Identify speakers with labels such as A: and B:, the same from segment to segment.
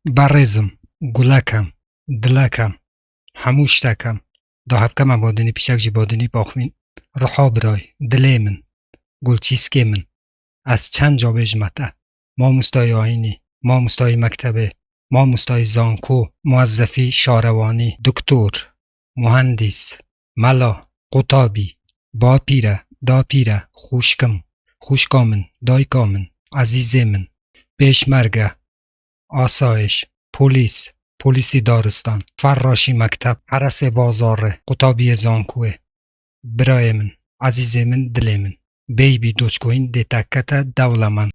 A: بەڕێزم، گوڵەکەم، دلەکەم، هەموو شتەکەم، داهەبکەمە بۆدنی پیشەکژی بۆدنی باخوین، ڕحا برای، دلێ من، گوڵچیسکێ من، ئەس چەند جا بێژمەتە، مامۆستای ئاینی، مامۆستای مەکتەبێ، مامۆستای زانکۆ، موەززەفی شارەوانی، دکتۆر، موهەندیس، مەلا، قوتابی، باپیرە، داپیرە، خوشکم، خوشکا من، دایکا من، عەزیزێ من، پێشمەرگە، ئاسایش، پۆلیس، پۆلیسی دارستان، فەرڕاشی مەکتەب، حرەسێ بازاڕێ، قوتابیە زانکۆێ، برایە من، عەزیزێ من، دلێ من، بەیبی دۆچکۆین دێتەکەتە دەوڵەمەند.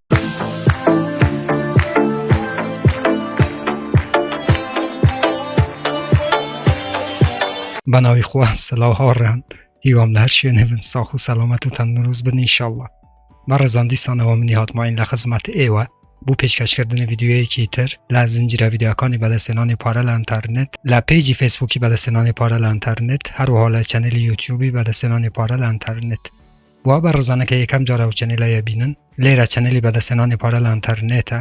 A: بەناوی خوا سڵاو هاڕێیان، هیوام لە هەر شوێنێ بن ساح و سەلامەت و تەندروست بن ئینشەڵڵا. بەڕێزان دیسانەوە منی هاتماین لە خزمەت ئێوە بۆ پێشکەشکردنی ڤیدیۆیەکی تر لە زنجیرە ڤیدیۆکانی بەدەستهێنانی پارە لە ئینتەرنێت، لە پێیجی فەیسبووکی بەدەستهێنانی پارە لە ئینتەرنێت، هەروەها لە چەنێلی یوتیوبی بەدەستهێنانی پارە لە ئینتەرنێت. وا بەڕێزانە کە یەکەم جارە ئەو چەنێلەیە بینن، لێرە چەنێلی بەدەستهێنانی پارە لە ئینتەرنێتە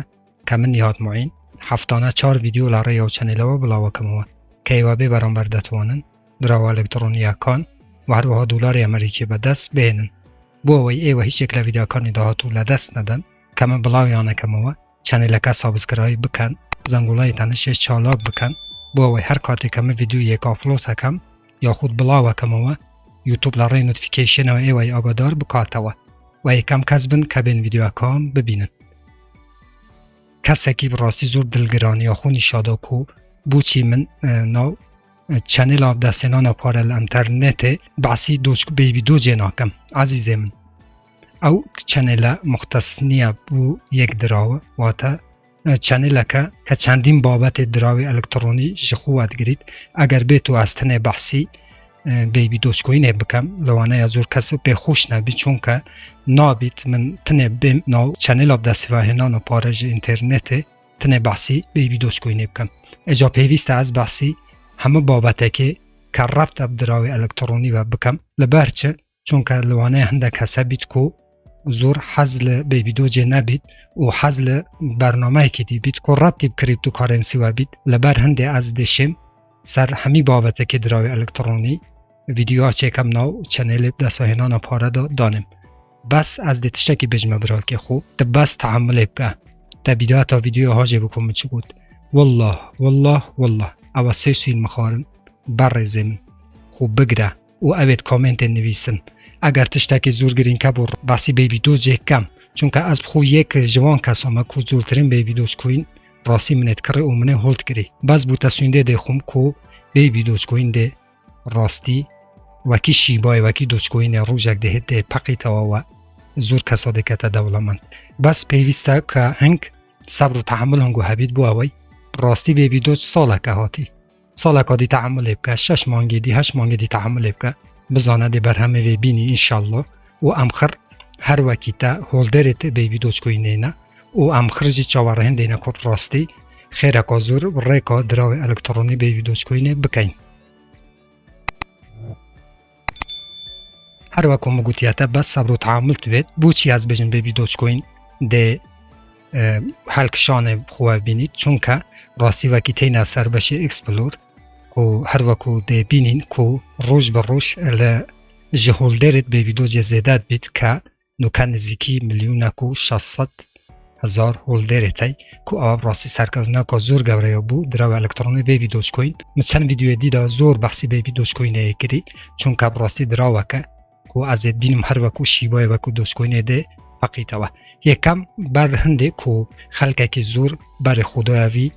A: کە منی هاتماین هەفتانە 4 ڤیدیۆ لە ڕێی ئەو چەنێلەوە بڵاوەکەمەوە کە ئێوە بێ بەرامبەر دەتوانن دراوە ئەلکترۆنیەکان و هەروەها دۆلاری ئەمریکی بەدەست بهێنن. بۆ ئەوەی ئێوە هیچێک لە ڤیدیۆکانی داهاتوو لەدەست نەدەن کە من بڵاویانەکەمەوە، چەنێلەکە سابسکرایب بکەن، زەنگوڵای تەنشێش چالاک بکەن بۆ ئەوەی هەر کاتێک کە من ڤیدیۆیەک ئاپلۆد ئەکەم یاخود بڵاوەکەمەوە یوتوب لە ڕێی نۆتیفیکەیشنەوە ئێوەی ئاگادار بکاتەوە و یەکەم کەس بن کە بێن ڤیدیۆکەم ببینن. کەسێکی بڕاستی زۆر دڵگرانی یاخونی شادۆک و بۆچی من ناو چەنێلا بەدەستهێنانە پارە لە ئینتەرنێتێ باسی بەیبی دۆجێ ناکەم. عەزیزێ من، ئەو چەنێلە مختص نییە بۆ یەک دراوە، واتە چەنێلەکە کە چەندین بابەتێ دراوی ئەلکترۆنی ji خۆ وەرگریت. ئەگەر بێت و ئەس تەنێ بەحسی بەیبی دۆچکۆینێ بکەم لەوانەیە زۆر کەس پێخۆش نەبی، چونکە نابیت من تنێ بێم ناو چەنێلا بەدەستهێنانە پارە ji ئینتەرنێتێ تنێ بەحسی بەیبی دۆچکۆینێ بکەم. ئێجا پێویستە ئەس بەحسی هەموو بابەتێکێ کە ڕەبتە بدراوی ئەلکترۆنی بە بکەم، لەبەر چ؟ چونکە لەوانەیە هەندێک کەسە بیت و زۆر حەز لە بەیبی دۆجێ نەبیت و حەز لە بەرنامەیەکی دی بیت و ڕەبتی بکریپتۆ کارەنسیوە بیت، لەبەر هەندێ ئەس دێشێم سەر هەمی بابەتێکی دراوی ئەلکترۆنی ڤیدیۆچێکەم ناو چەنێلی بەدەستهێنانە پارەدا دانم. بەس ئەس دێ تشتێکی بێژمە براکێ خۆ دە بەس تەحەملێ بکە دە بیداتە ڤیدیۆ هاژێ بکۆم چ گوت والله والله والله ئەوە سێ سوین مخارن. بەڕێزێ من خۆ بگرە و ئەوێت کۆمنتێ نویسن ئەگەر تشتێکی زۆر گرینگە بۆ باسی بەیبی دۆجێ کەم، چونکە ئەس بخۆ یەک ژوان کەسەمە کو زۆرترین بەیبی دۆچکۆین ڕاستی منێت کڕێ و منێ هۆڵت کری بەس بوتە سویندێ دێخۆم کۆ بەیبی دۆچکۆین دێ ڕاستی وەکی شیبای وەکی دۆچکۆینێ ڕوژێک دێهێت دێ پەقیتەوەوە زۆر کەسا دەکەتە دەوڵەمەند. بەس پێویستە کە هەنگ سەبر و تەحەمل هەنگ و هەبیت بۆ ئەوەی ڕاستی بەیبی دۆچ ساڵێکە هاتی، ساڵێکا دی تەحەملێ بکە، 6 مانگی دی 8 مانگی دی تەحەملێ بکە، بزانە دێ بەرهەمێ وێ بینی ئینشەڵڵا و ئەمخر هەر وەکیتە هۆڵدەرێت بەیبی دۆچکۆینێنە و ئەمخرژی چاوەڕێهێندێنە کۆت ڕاستی خێرەکا زۆر ڕێکا دراوی ئەلکترۆنی بەیبی دۆچکۆینێ بکەین. هەر وەکو مگوتیەتە بەس سەبر و تەحەمل توێت بۆچی ئەس بێژن بەیبی دۆچکۆین دێ هەلکشانێ بخۆوە بینیت، چونکە ڕاستی وەکی تێنە سەر بەشی ئێکسپلۆر و هەر وەکو دێ بینین کو ڕۆژ بە ڕۆژ لە ji هۆڵدەرێت بەیبی دۆجێ زێدات بیت کە نوکە نزیکی 1,600,000 هۆڵدەرێتەی کو ئەوە ڕاستی سەرکەوتنەکە زۆر گەورەیە بوو دراوی ئەلکترۆنی بەیبی دۆچکۆین. من چەند ڤیدیۆ دیدا زۆر بەحسی بەیبی دۆچکۆینەیە کردی، چونکە ڕاستی دراوەکە و ئەزێت بینم هەر وەکو شیبای وەکو دۆچکۆینێ دێ پەقیتەوە. یەکەم بەر هەندێک و خەڵکێکی زۆر بەری خودایەوی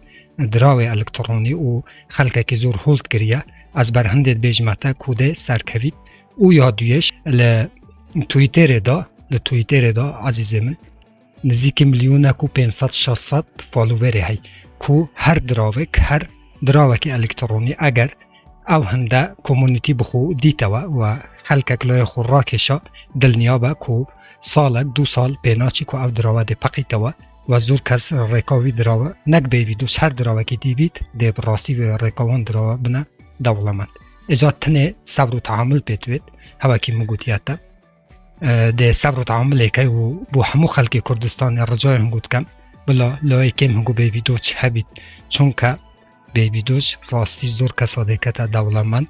A: دراوی ئەلکترۆنی و خەڵکێکی زۆر هۆڵت کریە ئەس بەر هەندێک بێژمەتە کو دێ سەرکەویت و یا دوێش لە تویتێرێدا عەزیزێ من نزیکی 1,500,000 فالوڤەرێ هەی کو هەر دراوێک هەر دراوەکی ئەلکترۆنی ئەگەر ئەو هەندە کۆمونیتی بخۆ دیتەوە و خەڵکێک لای خۆ ڕاکێشە دڵنیابە کو ساڵێک 2 ساڵ پێناچی کو ئەو دراوە دێ پەقیتەوە و زۆر کەس ڕێکاوی دراوە نەک بەیبی دۆچ هەر دراوەکی دیبیت دێ ڕاستی ڕێکاوان دراوە بنە دەوڵەمەند. ئێجا تنێ سەبر و تەحەمل پێتوێت هەوەکی مگوتیەتە دێ سەبر و تەحەملێکەی و بۆ هەموو خەڵکی کوردستانی ڕجای هەنگوت کەم بلا لای کم هنگو بیبی دوچ هبید چون که بیبی دوچ راستی زور کساده کتا دولمند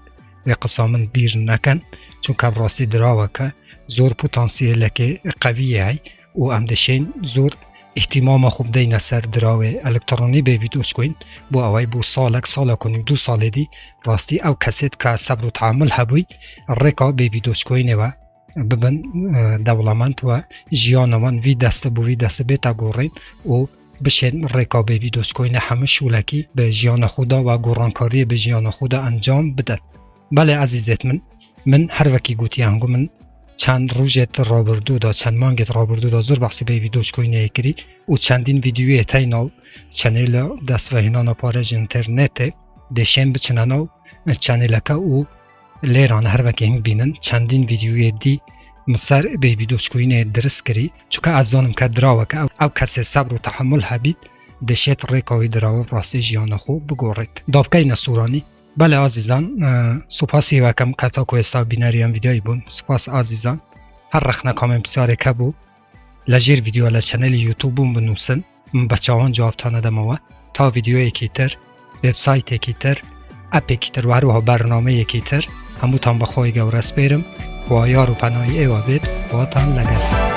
A: و قسامن بیر نکن چون که راستی دراوه که زور پوتانسیل که قویه هی و امدشین زور احتمام خوب دین سر دراوه الکترونی بیبی دوچ کوین بو اوای بو سال کنیم 2 سال دی راستی او کسید که صبر و تعامل هبوی رکا بیبی دوچ کوینه و ببن دولمند و جیانوان وی دست بیتا گورین و بشین رکا بیبی دوچ کوینه همه شولکی به جیان خدا و گورانکاری به جیان خدا انجام بدد. بله عزیزت من هر وکی گوتی هنگو من چند روزت رابردو دا چند مانگت رابردو دا زور بحثی بیبی دوچ کوینه کری و چندین ویدیوی تیناو چنل دست و هنانا پارج انترنت دشین بچناناو چنل که او لیران هر وکی هنگ بینن چندین ویدیوی دی مصر بیبی دوچ کوینه درست کری چوکا از دانم که دراوه که او کسی صبر و تحمل هبید دشیت ریکاوی دراوه راستی جیان خو بگورید. دابکه نصورانی بله عزیزان سپاسی وکم کتا کو حساب بیناری هم ویدیوی بون سپاس عزیزان هر رخنه کامن بسیاره که بو لجیر ویدیو علی چنل یوتیوب بون بنوسن من بچه هان جواب تانه دموه تا ویدیو یکی تر ویبسایت یکی تر اپ یکی تر و هر برنامه یکی تر همو تان بخواه گورس بیرم و یار و پناهی ایوه بید خواه تان لگرد